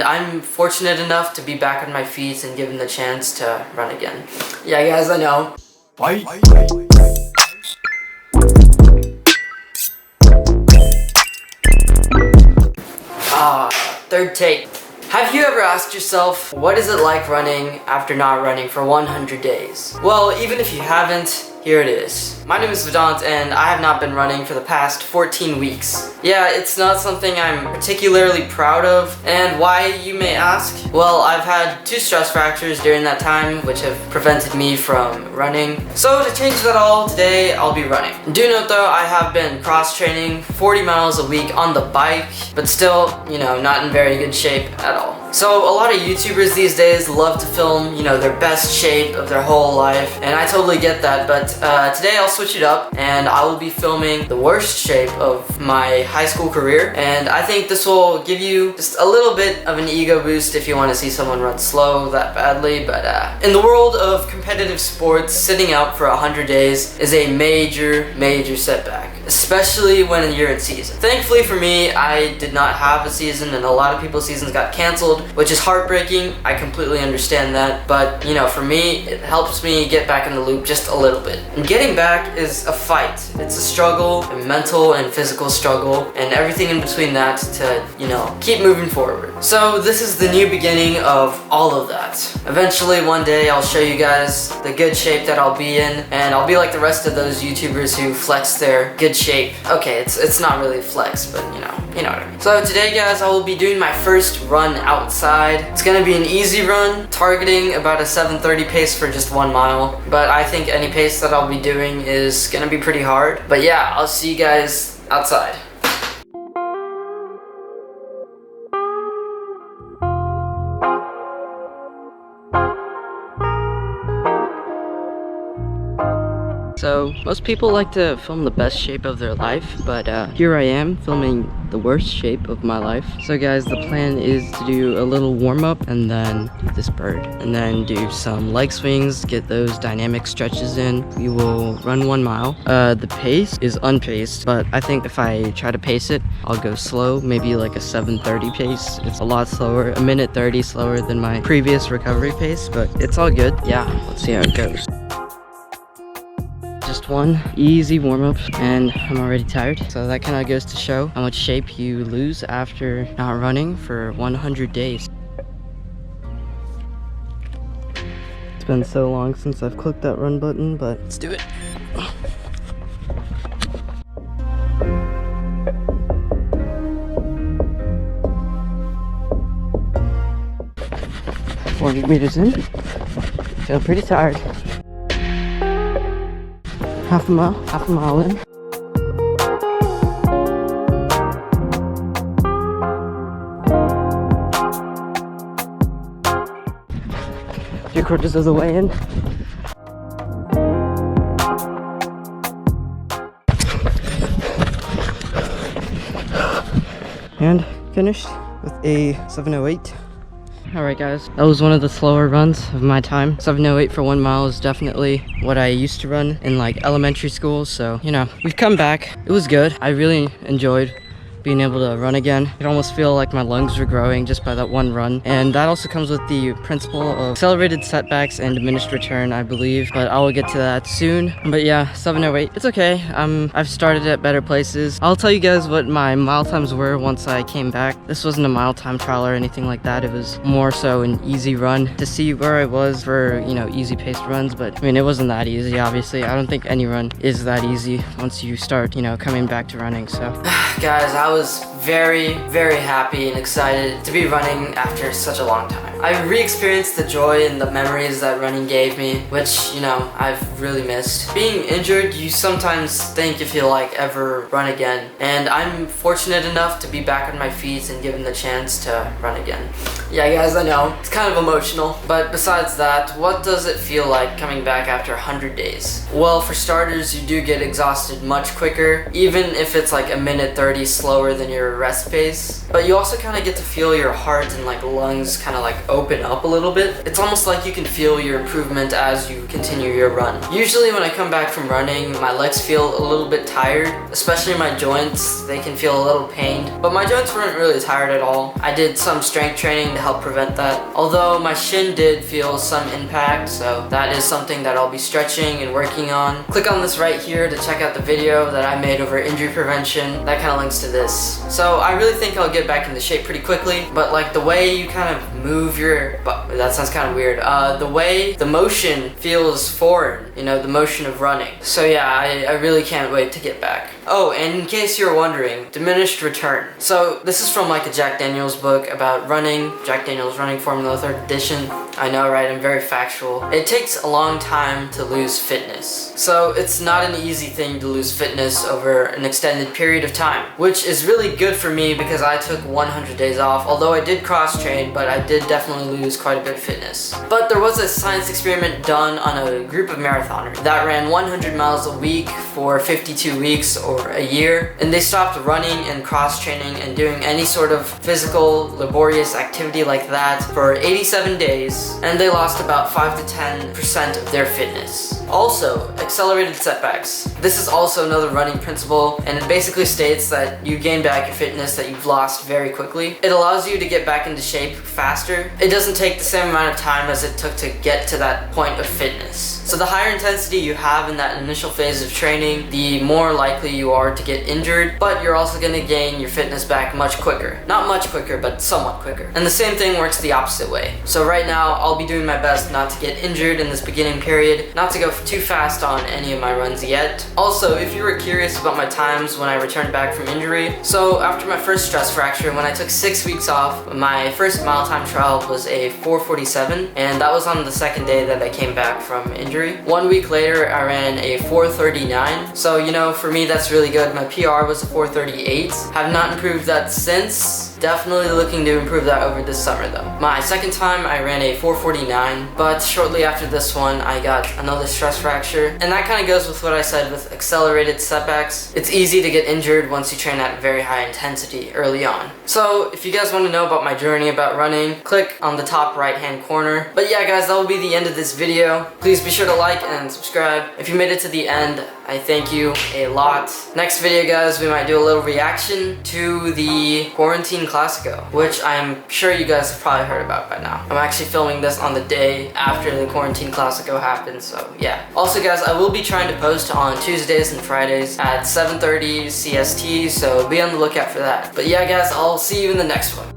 I'm fortunate enough to be back on my feet and given the chance to run again. Yeah, guys, I know. Fight. Third take. Have you ever asked yourself, what is it like running after not running for 100 days? Well, even if you haven't, here it is. My name is Vedant and I have not been running for the past 14 weeks. Yeah, it's not something I'm particularly proud of. And why, you may ask? Well, I've had 2 stress fractures during that time which have prevented me from running. So to change that all, today I'll be running. Do note though, I have been cross-training 40 miles a week on the bike, but still, not in very good shape at all. So a lot of YouTubers these days love to film, their best shape of their whole life, and I totally get that, but today I'll switch it up and I will be filming the worst shape of my high school career, and I think this will give you just a little bit of an ego boost if you want to see someone run slow that badly. But in the world of competitive sports, sitting out for 100 days is a major setback, especially when you're in season. Thankfully for me, I did not have a season, and a lot of people's seasons got canceled, which is heartbreaking. I completely understand that, but for me, it helps me get back in the loop just a little bit. And getting back is a fight. It's a struggle, a mental and physical struggle, and everything in between that to, keep moving forward. So this is the new beginning of all of that. Eventually, one day, I'll show you guys the good shape that I'll be in, and I'll be like the rest of those YouTubers who flex their good shape. Okay, it's not really a flex, but you know what I mean. So today, guys, I will be doing my first run outside. It's gonna be an easy run, targeting about a 7:30 pace for just 1 mile, but I think any pace that I'll be doing is gonna be pretty hard. But yeah, I'll see you guys outside. So, most people like to film the best shape of their life, but here I am filming the worst shape of my life. So guys, the plan is to do a little warm-up and then do this bird. And then do some leg swings, get those dynamic stretches in. We will run 1 mile. The pace is unpaced, but I think if I try to pace it, I'll go slow, maybe like a 7:30 pace. It's a lot slower, a minute 30 slower than my previous recovery pace, but it's all good. Yeah, let's see how it goes. Just one easy warm-up and I'm already tired, so that kind of goes to show how much shape you lose after not running for 100 days. It's been so long since I've clicked that run button, but let's do it. 400 meters in, feel pretty tired. Half a mile in. Three-quarters of the way in. And finished with a 7:08. Alright guys, that was one of the slower runs of my time. 7:08 for 1 mile is definitely what I used to run in like elementary school, so we've come back. It was good. I really enjoyed being able to run again. It almost feel like my lungs were growing just by that one run. And that also comes with the principle of accelerated setbacks and diminished return, I believe. But I will get to that soon. But yeah, 7:08. It's okay. I've started at better places. I'll tell you guys what my mile times were once I came back. This wasn't a mile time trial or anything like that. It was more so an easy run to see where I was for, easy paced runs. But I mean, it wasn't that easy, obviously. I don't think any run is that easy once you start, coming back to running, so. Guys, I was very happy and excited to be running after such a long time. I re-experienced the joy and the memories that running gave me, which, I've really missed. Being injured, you sometimes think if you'll ever run again, and I'm fortunate enough to be back on my feet and given the chance to run again. Yeah guys, I know, it's kind of emotional, but besides that, what does it feel like coming back after 100 days? Well, for starters, you do get exhausted much quicker, even if it's like a minute 30 slower than your slower rest pace. But you also kind of get to feel your heart and like lungs kind of like open up a little bit. It's almost like you can feel your improvement as you continue your run. Usually when I come back from running, my legs feel a little bit tired, especially my joints. They can feel a little pained, but my joints weren't really tired at all. I did some strength training to help prevent that. Although my shin did feel some impact, so that is something that I'll be stretching and working on. Click on this right here to check out the video that I made over injury prevention. That kind of links to this. So I really think I'll get back into shape pretty quickly, but like the way you kind of move your, that sounds kind of weird. The way the motion feels foreign, you know, the motion of running. So yeah, I really can't wait to get back. Oh, and in case you're wondering, diminished return. So this is from like a Jack Daniels book about running, Jack Daniels Running Formula 3rd edition. I know, right? I'm very factual. It takes a long time to lose fitness. So it's not an easy thing to lose fitness over an extended period of time, which is really good for me because I took 100 days off, although I did cross-train, but I did definitely lose quite a bit of fitness. But there was a science experiment done on a group of marathoners that ran 100 miles a week for 52 weeks or a year, and they stopped running and cross-training and doing any sort of physical, laborious activity like that for 87 days, and they lost about 5 to 10% of their fitness. Also, accelerated setbacks. This is also another running principle, and it basically states that you gain back your fitness that you've lost very quickly. It allows you to get back into shape faster. It doesn't take the same amount of time as it took to get to that point of fitness. So the higher intensity you have in that initial phase of training, the more likely you are to get injured, but you're also going to gain your fitness back much quicker. Not much quicker, but somewhat quicker. And the same thing works the opposite way. So right now, I'll be doing my best not to get injured in this beginning period, not to go too fast on any of my runs yet. Also, if you were curious about my times when I returned back from injury, so after my first stress fracture, when I took 6 weeks off, my first mile time trial was a 4:47, and that was on the second day that I came back from injury. 1 week later, I ran a 4:39. So, you know, for me, that's really good. My PR was a 4:38. Have not improved that since. Definitely looking to improve that over this summer though. My second time, I ran a 4:49, but shortly after this one, I got another stress fracture. And that kind of goes with what I said with accelerated setbacks. It's easy to get injured once you train at very high intensity early on. So if you guys want to know about my journey about running, click on the top right hand corner. But yeah guys, that will be the end of this video. Please be sure to like and subscribe. If you made it to the end, I thank you a lot. Next video guys, we might do a little reaction to the Quarantine Classico, which I'm sure you guys have probably heard about by now. I'm actually filming this on the day after the Quarantine Classico happened, so yeah. Also guys, I will be trying to post on Tuesdays and Fridays at 7:30 CST, so be on the lookout for that. But yeah guys, I'll see you in the next one.